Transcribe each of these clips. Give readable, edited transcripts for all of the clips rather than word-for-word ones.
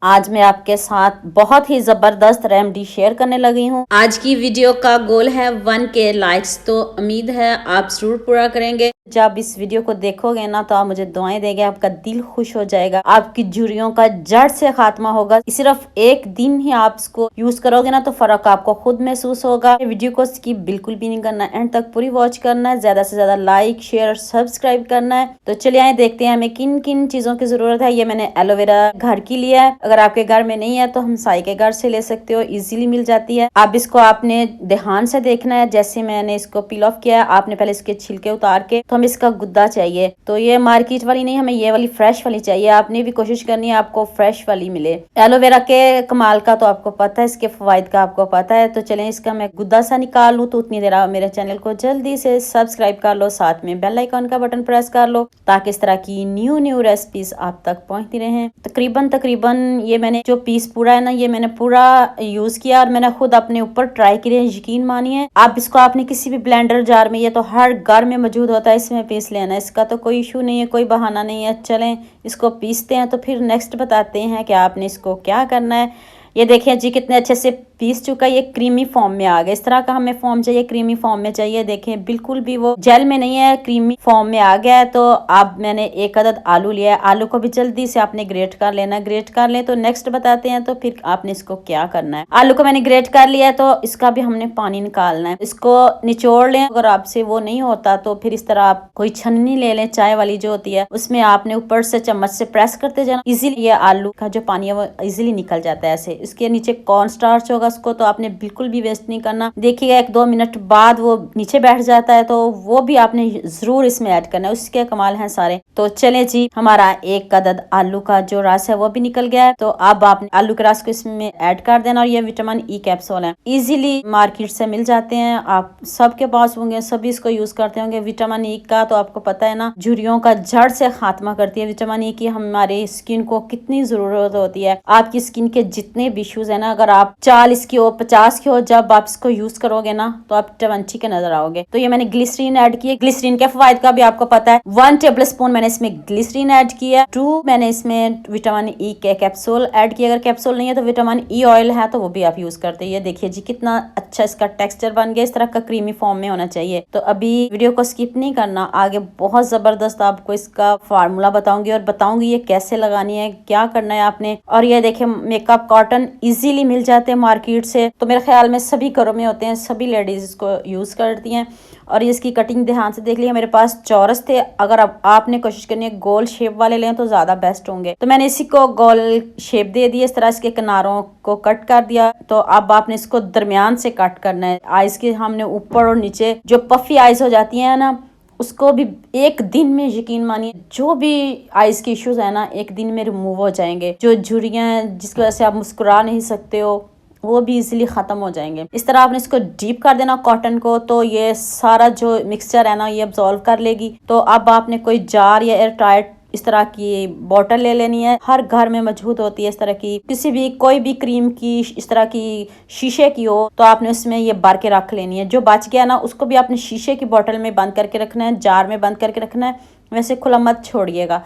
आज मैं आपके साथ बहुत ही ज़बरदस्त रेमेडी शेयर करने लगी हूँ। आज की वीडियो का गोल है 1K लाइक्स, तो उम्मीद है आप जरूर पूरा करेंगे। जब इस वीडियो को देखोगे ना तो आप मुझे दुआएं देंगे, आपका दिल खुश हो जाएगा, आपकी झुर्रियों का जड़ से खात्मा होगा। सिर्फ एक दिन ही आप इसको यूज करोगे ना तो फर्क आपको खुद महसूस होगा। वीडियो को स्किप बिल्कुल भी नहीं करना, एंड तक पूरी वॉच करना है, ज्यादा से ज्यादा लाइक शेयर और सब्सक्राइब करना है। तो चलिए आए देखते हैं हमें किन किन चीजों की जरूरत है। ये मैंने एलोवेरा घर की लिया है, अगर आपके घर में नहीं है तो हम साई के घर से ले सकते हो, इजीली मिल जाती है। अब इसको आपने ध्यान से देखना है, जैसे मैंने इसको पील ऑफ किया है, आपने पहले इसके छिलके उतार के, तो हमें इसका गुद्दा चाहिए। तो ये मार्केट वाली नहीं, हमें ये वाली फ्रेश वाली चाहिए। आपने भी कोशिश करनी है आपको फ्रेश वाली मिले। एलोवेरा के कमाल का तो आपको पता है, इसके फवाइद का आपको पता है। तो चलें इसका मैं गुद्दा सा निकाल लूँ। तो उतनी देर आप मेरे चैनल को जल्दी से सब्सक्राइब कर लो, साथ में बेल आइकन का बटन प्रेस कर लो, ताकि इस तरह की न्यू रेसिपीज आप तक पहुंचती रहे। तकरीबन ये मैंने जो पीस पूरा है ना, ये मैंने पूरा यूज किया और मैंने खुद अपने ऊपर ट्राई किया, यकीन मानिए। आप इसको आपने किसी भी ब्लेंडर जार में, ये तो हर घर में मौजूद होता है, इसमें पीस लेना, इसका तो कोई इशू नहीं है, कोई बहाना नहीं है। चलें इसको पीसते हैं, तो फिर नेक्स्ट बताते हैं कि आपने इसको क्या करना है। ये देखिए जी कितने अच्छे से पीस चुका है, ये क्रीमी फॉर्म में आ गया। इस तरह का हमें फॉर्म चाहिए, क्रीमी फॉर्म में चाहिए। देखें बिल्कुल भी वो जेल में नहीं है, क्रीमी फॉर्म में आ गया है। तो अब मैंने एक अदद आलू लिया है, आलू को भी जल्दी से आपने ग्रेट कर लेना। ग्रेट कर ले तो नेक्स्ट बताते हैं, तो फिर आपने इसको क्या करना है। आलू को मैंने ग्रेट कर लिया है, तो इसका भी हमने पानी निकालना है। इसको निचोड़ लें, अगर आपसे वो नहीं होता तो फिर इस तरह आप कोई छन्नी ले लें, चाय वाली जो होती है, उसमें आपने ऊपर से चम्मच से प्रेस करते जाना, इजीली ये आलू का जो पानी है वो इजीली निकल जाता है। ऐसे इसके नीचे कॉर्न स्टार्च होगा, उसको तो आपने बिल्कुल भी वेस्ट नहीं करना। देखिएगा 1-2 मिनट बाद वो नीचे बैठ जाता है, तो वो भी आपने जरूर इसमें ऐड करना है, उसके कमाल हैं सारे। तो चले जी, हमारा एक अदद आलू का जो रस है वो भी निकल गया है। तो अब आपने आलू के रस को इसमें ऐड कर देना। और ये विटामिन ई कैप्सूल है, इजीली मार्केट से मिल जाते हैं, आप सबके पास होंगे, सभी इसको यूज करते होंगे। विटामिन ई का तो आपको पता है ना, झुर्रियों का जड़ से खात्मा करती है। विटामिन ई की हमारी स्किन को कितनी जरूरत होती है। आपकी स्किन के जितने भी इश्यूज है ना, अगर आप 40 की हो 50 की हो, जब आप इसको यूज करोगे ना तो आप 20 के नजर आओगे। तो ये मैंने ग्लिसरीन ऐड की है, ग्लिसरीन के फवाइद का भी आपको पता है। 1 टेबल स्पून मैंने इसमें ग्लिसरीन ऐड किया, 2 मैंने इसमें विटामिन ई के कैप्सूल ऐड किया। अगर कैप्सूल नहीं है तो विटामिन ई ऑयल है, तो वो भी आप यूज करते हैं। ये देखिए जी कितना अच्छा इसका टेक्सचर बन गया, इस तरह का क्रीमी फॉर्म में होना चाहिए। तो अभी वीडियो को स्किप नहीं करना, आगे बहुत जबरदस्त आपको इसका फार्मूला बताऊंगी और बताऊंगी ये कैसे लगानी है, क्या करना है आपने। और ये देखिए मेकअप कॉटन इजीली मिल जाते हैं मार्केट से, तो मेरे ख्याल में सभी घरों में होते हैं, सभी लेडीज इसको यूज करती हैं। और ये इसकी कटिंग ध्यान से देख लिया, मेरे पास चौरस थे, अगर आपने कोशिश करनी है गोल शेप वाले लें तो ज्यादा बेस्ट होंगे। तो मैंने इसी को गोल शेप दे दी, इस तरह इसके किनारों को कट कर दिया। तो अब आपने इसको दरमियान से कट करना है। आइज के हमने ऊपर और नीचे जो पफी आइज हो जाती है ना, उसको भी एक दिन में, यकीन मानिए, जो भी आइज के इश्यूज है ना, एक दिन में रिमूव हो जाएंगे। जो झुर्रियां हैं जिसकी वजह से आप मुस्कुरा नहीं सकते हो, वो भी इजीली खत्म हो जाएंगे। इस तरह आपने इसको डीप कर देना कॉटन को, तो ये सारा जो मिक्सचर है ना ये अब्सॉर्व कर लेगी। तो अब आपने कोई जार या एयर टाइट इस तरह की बोतल ले लेनी है, हर घर में मौजूद होती है इस तरह की। किसी भी कोई भी क्रीम की इस तरह की शीशे की हो तो आपने उसमें ये भर के रख लेनी है। जो बच गया ना उसको भी आपने शीशे की बोतल में बंद करके रखना है, जार में बंद करके रखना है, वैसे खुला मत छोड़िएगा।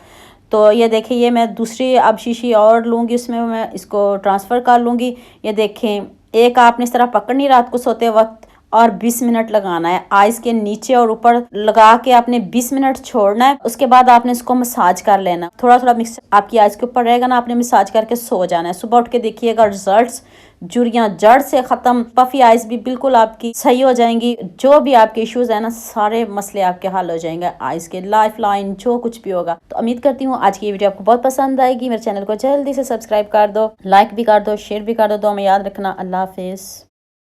तो ये देखिए, ये मैं दूसरी अब शीशी और लूँगी, उसमें मैं इसको ट्रांसफ़र कर लूँगी। ये देखें, एक आपने इस तरह पकड़नी रात को सोते वक्त, और 20 मिनट लगाना है। आइज के नीचे और ऊपर लगा के आपने 20 मिनट छोड़ना है। उसके बाद आपने इसको मसाज कर लेना, थोड़ा थोड़ा मिक्स आपकी आइज के ऊपर रहेगा ना, आपने मसाज करके सो जाना है। सुबह उठ के देखिएगा रिजल्ट्स, झुर्रियां जड़ से खत्म, पफी आइज भी बिल्कुल आपकी सही हो जाएंगी। जो भी आपके इश्यूज है ना, सारे मसले आपके हल हो जाएंगे, आइज के लाइफ लाइन जो कुछ भी होगा। तो उम्मीद करती हूँ आज की वीडियो आपको बहुत पसंद आएगी। मेरे चैनल को जल्दी से सब्सक्राइब कर दो, लाइक भी कर दो, शेयर भी कर दो। दुआ में याद रखना। अल्लाह हाफिज।